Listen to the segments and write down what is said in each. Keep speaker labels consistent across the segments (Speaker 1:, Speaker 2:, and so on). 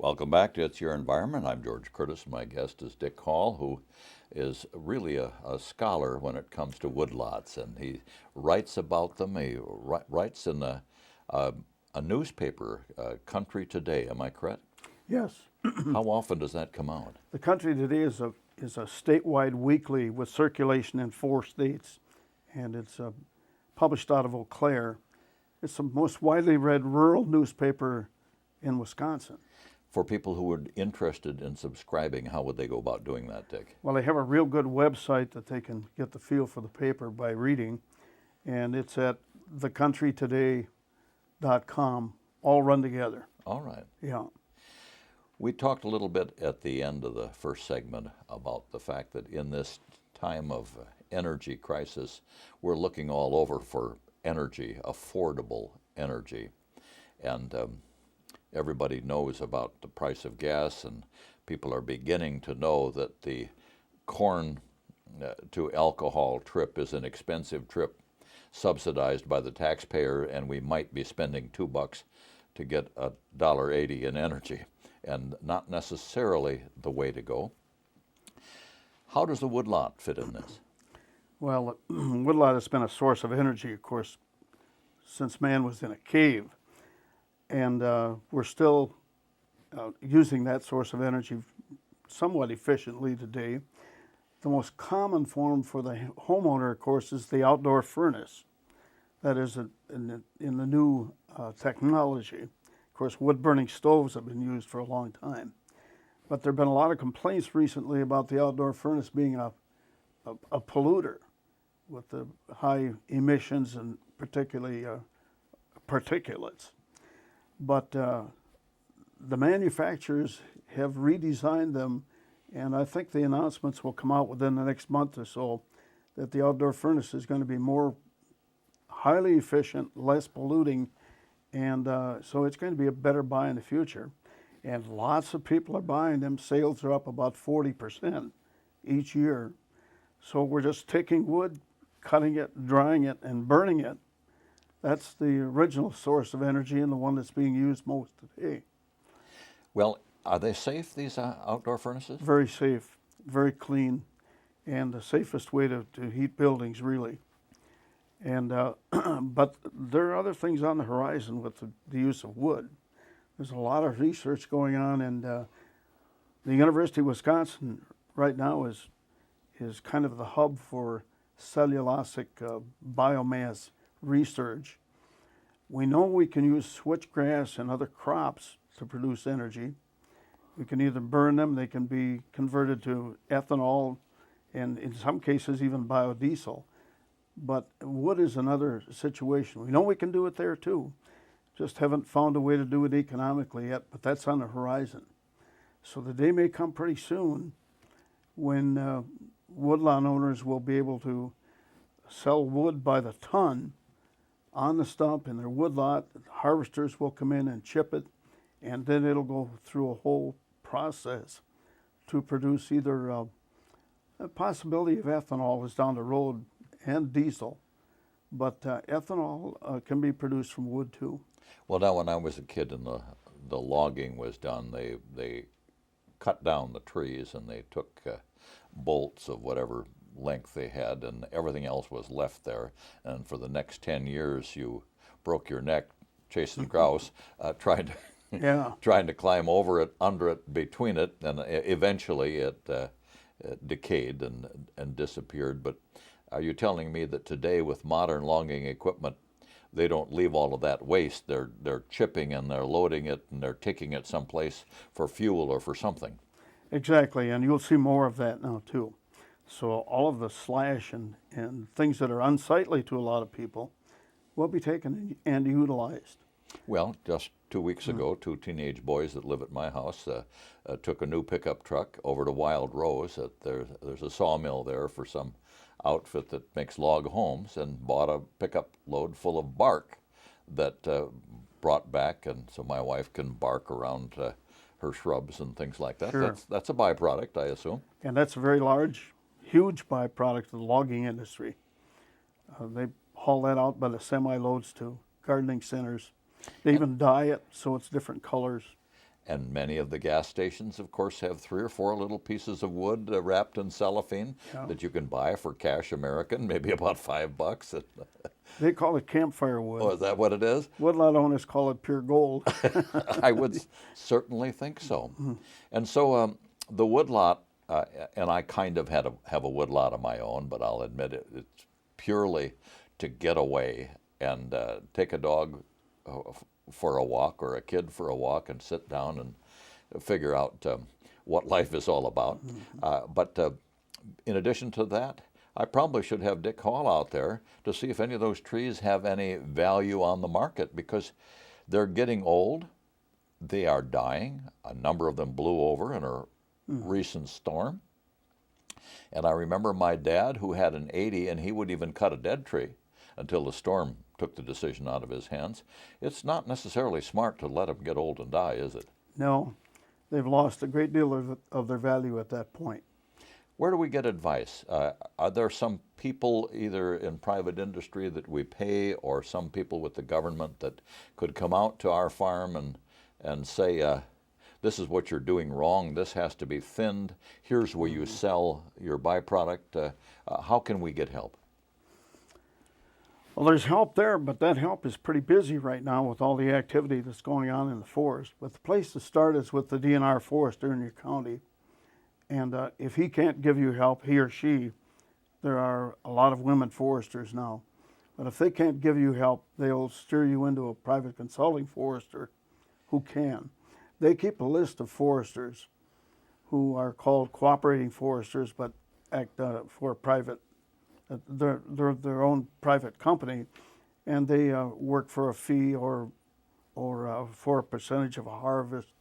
Speaker 1: Welcome back to It's Your Environment. I'm George Curtis. My guest is Dick Hall, who is really a scholar when it comes to woodlots, and he writes about them. He writes in a newspaper, Country Today. Am I correct?
Speaker 2: Yes.
Speaker 1: How often does that come out?
Speaker 2: The Country Today is a statewide weekly with circulation in 4 states, and it's published out of Eau Claire. It's the most widely read rural newspaper in Wisconsin.
Speaker 1: For people who are interested in subscribing, how would they go about doing that, Dick?
Speaker 2: Well, they have a real good website that they can get the feel for the paper by reading, and it's at thecountrytoday.com, all run together.
Speaker 1: All right.
Speaker 2: Yeah.
Speaker 1: We talked a little bit at the end of the first segment about the fact that in this time of energy crisis, we're looking all over for energy, affordable energy. And everybody knows about the price of gas, and people are beginning to know that the corn to alcohol trip is an expensive trip subsidized by the taxpayer, and we might be spending $2 to get $1.80 in energy, and not necessarily the way to go. How does the woodlot fit in this?
Speaker 2: Well, woodlot has been a source of energy, of course, since man was in a cave. And we're still using that source of energy somewhat efficiently today. The most common form for the homeowner, of course, is the outdoor furnace. That is in the new technology. Of course, wood-burning stoves have been used for a long time. But there have been a lot of complaints recently about the outdoor furnace being a polluter with the high emissions and particularly particulates. But the manufacturers have redesigned them, and I think the announcements will come out within the next month or so that the outdoor furnace is going to be more highly efficient, less polluting, and so it's going to be a better buy in the future. And lots of people are buying them. Sales are up about 40% each year. So we're just taking wood, cutting it, drying it, and burning it. That's the original source of energy and the one that's being used most today.
Speaker 1: Well, are they safe, these outdoor furnaces?
Speaker 2: Very safe, very clean, and the safest way to heat buildings, really. And but there are other things on the horizon with the use of wood. There's a lot of research going on, and the University of Wisconsin right now is kind of the hub for cellulosic biomass research. We know we can use switchgrass and other crops to produce energy. We can either burn them, they can be converted to ethanol, and in some cases even biodiesel. But wood is another situation. We know we can do it there too, just haven't found a way to do it economically yet, but that's on the horizon. So the day may come pretty soon when woodlot owners will be able to sell wood by the ton on the stump in their woodlot. Harvesters will come in and chip it, and then it'll go through a whole process to produce either a possibility of ethanol is down the road and diesel, but ethanol can be produced from wood too.
Speaker 1: Well, now when I was a kid and the logging was done, they cut down the trees and they took bolts of whatever length they had, and everything else was left there. And for the next 10 years, you broke your neck chasing grouse, trying to climb over it, under it, between it, and eventually it decayed and disappeared. But are you telling me that today, with modern logging equipment, they don't leave all of that waste? They're chipping and they're loading it and they're taking it someplace for fuel or for something.
Speaker 2: Exactly, and you'll see more of that now too. So all of the slash and things that are unsightly to a lot of people will be taken and utilized.
Speaker 1: Well, just 2 weeks ago, 2 teenage boys that live at my house took a new pickup truck over to Wild Rose. There's a sawmill there for some outfit that makes log homes, and bought a pickup load full of bark that brought back, and so my wife can bark around her shrubs and things like that.
Speaker 2: Sure.
Speaker 1: That's a byproduct, I assume.
Speaker 2: And that's a very large, huge byproduct of the logging industry. They haul that out by the semi-loads to gardening centers. They even dye it so it's different colors.
Speaker 1: And many of the gas stations, of course, have 3 or 4 little pieces of wood wrapped in cellophane
Speaker 2: Yeah.
Speaker 1: that you can buy for cash American, maybe about $5.
Speaker 2: They call it campfire wood.
Speaker 1: Oh, is that what it is?
Speaker 2: Woodlot owners call it pure gold.
Speaker 1: I would certainly think so. And so the woodlot, and I kind of have a woodlot of my own, but I'll admit it's purely to get away and take a dog for a walk or a kid for a walk and sit down and figure out what life is all about. But in addition to that, I probably should have Dick Hall out there to see if any of those trees have any value on the market, because they're getting old, they are dying. A number of them blew over in a recent storm. And I remember my dad, who had an 80, and he would even cut a dead tree until the storm took the decision out of his hands. It's not necessarily smart to let them get old and die, is it?
Speaker 2: No, they've lost a great deal of their value at that point.
Speaker 1: Where do we get advice? Are there some people either in private industry that we pay, or some people with the government that could come out to our farm and say, this is what you're doing wrong, this has to be thinned, here's where you sell your byproduct? How can we get help?
Speaker 2: Well, there's help there, but that help is pretty busy right now with all the activity that's going on in the forest. But the place to start is with the DNR forester in your county. And if he can't give you help, he or she, there are a lot of women foresters now, but if they can't give you help, they'll steer you into a private consulting forester who can. They keep a list of foresters who are called cooperating foresters, but act for private. They're their own private company, and they work for a fee or for a percentage of a harvest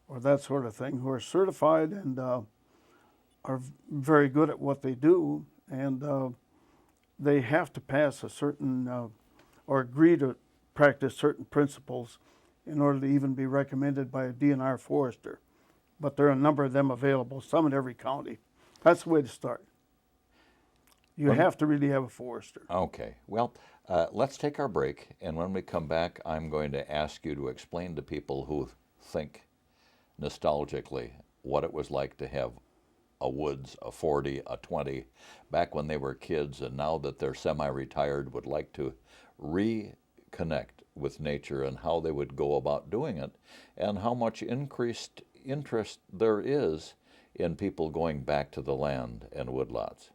Speaker 2: or that sort of thing, who are certified and are very good at what they do, and they have to pass a certain or agree to practice certain principles in order to even be recommended by a DNR forester. But there are a number of them available, some in every county. That's the way to start. You have to really have a forester.
Speaker 1: Okay, well, let's take our break, and when we come back, I'm going to ask you to explain to people who think nostalgically what it was like to have a Woods, a 40, a 20, back when they were kids, and now that they're semi-retired would like to reconnect with nature, and how they would go about doing it, and how much increased interest there is in people going back to the land and woodlots.